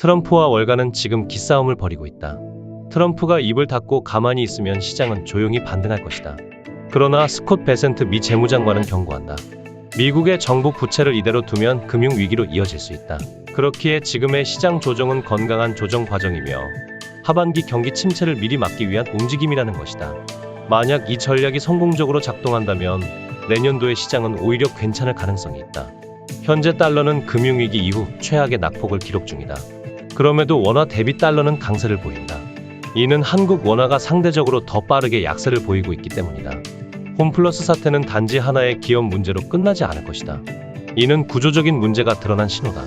트럼프와 월가는 지금 기싸움을 벌이고 있다. 트럼프가 입을 닫고 가만히 있으면 시장은 조용히 반등할 것이다. 그러나 스콧 베센트 미 재무장관은 경고한다. 미국의 정부 부채를 이대로 두면 금융위기로 이어질 수 있다. 그렇기에 지금의 시장 조정은 건강한 조정 과정이며 하반기 경기 침체를 미리 막기 위한 움직임이라는 것이다. 만약 이 전략이 성공적으로 작동한다면 내년도의 시장은 오히려 괜찮을 가능성이 있다. 현재 달러는 금융위기 이후 최악의 낙폭을 기록 중이다. 그럼에도 원화 대비 달러는 강세를 보인다. 이는 한국 원화가 상대적으로 더 빠르게 약세를 보이고 있기 때문이다. 홈플러스 사태는 단지 하나의 기업 문제로 끝나지 않을 것이다. 이는 구조적인 문제가 드러난 신호다.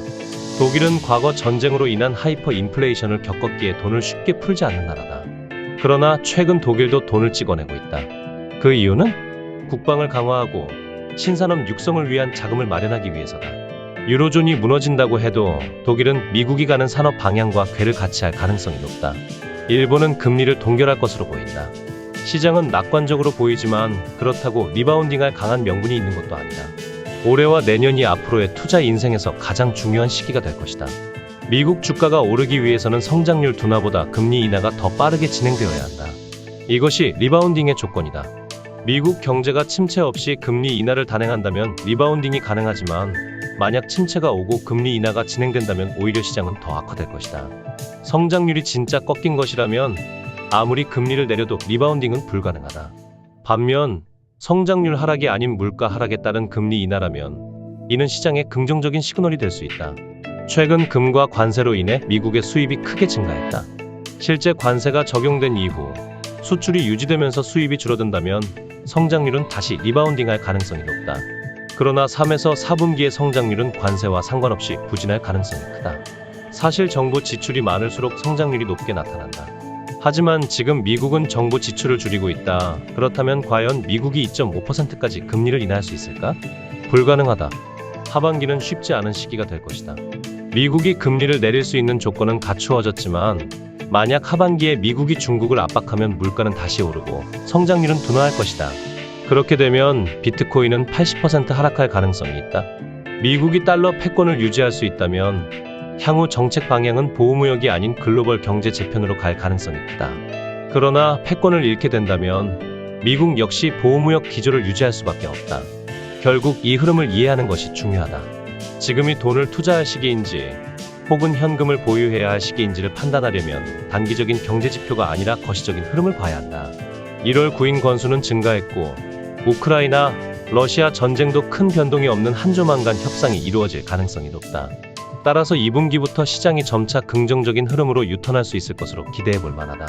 독일은 과거 전쟁으로 인한 하이퍼 인플레이션을 겪었기에 돈을 쉽게 풀지 않는 나라다. 그러나 최근 독일도 돈을 찍어내고 있다. 그 이유는 국방을 강화하고 신산업 육성을 위한 자금을 마련하기 위해서다. 유로존이 무너진다고 해도 독일은 미국이 가는 산업 방향과 궤를 같이 할 가능성이 높다. 일본은 금리를 동결할 것으로 보인다. 시장은 낙관적으로 보이지만 그렇다고 리바운딩할 강한 명분이 있는 것도 아니다. 올해와 내년이 앞으로의 투자 인생에서 가장 중요한 시기가 될 것이다. 미국 주가가 오르기 위해서는 성장률 둔화보다 금리 인하가 더 빠르게 진행되어야 한다. 이것이 리바운딩의 조건이다. 미국 경제가 침체 없이 금리 인하를 단행한다면 리바운딩이 가능하지만 만약 침체가 오고 금리 인하가 진행된다면 오히려 시장은 더 악화될 것이다. 성장률이 진짜 꺾인 것이라면 아무리 금리를 내려도 리바운딩은 불가능하다. 반면 성장률 하락이 아닌 물가 하락에 따른 금리 인하라면 이는 시장에 긍정적인 시그널이 될 수 있다. 최근 금과 관세로 인해 미국의 수입이 크게 증가했다. 실제 관세가 적용된 이후 수출이 유지되면서 수입이 줄어든다면 성장률은 다시 리바운딩할 가능성이 높다. 그러나 3에서 4분기의 성장률은 관세와 상관없이 부진할 가능성이 크다. 사실 정부 지출이 많을수록 성장률이 높게 나타난다. 하지만 지금 미국은 정부 지출을 줄이고 있다. 그렇다면 과연 미국이 2.5%까지 금리를 인하할 수 있을까? 불가능하다. 하반기는 쉽지 않은 시기가 될 것이다. 미국이 금리를 내릴 수 있는 조건은 갖추어졌지만 만약 하반기에 미국이 중국을 압박하면 물가는 다시 오르고 성장률은 둔화할 것이다. 그렇게 되면 비트코인은 80% 하락할 가능성이 있다. 미국이 달러 패권을 유지할 수 있다면 향후 정책 방향은 보호무역이 아닌 글로벌 경제 재편으로 갈 가능성이 크다. 그러나 패권을 잃게 된다면 미국 역시 보호무역 기조를 유지할 수밖에 없다. 결국 이 흐름을 이해하는 것이 중요하다. 지금이 돈을 투자할 시기인지 혹은 현금을 보유해야 할 시기인지를 판단하려면 단기적인 경제 지표가 아니라 거시적인 흐름을 봐야 한다. 1월 구인 건수는 증가했고 우크라이나, 러시아 전쟁도 큰 변동이 없는 한조만 간 협상이 이루어질 가능성이 높다. 따라서 2분기부터 시장이 점차 긍정적인 흐름으로 유턴할 수 있을 것으로 기대해 볼 만하다.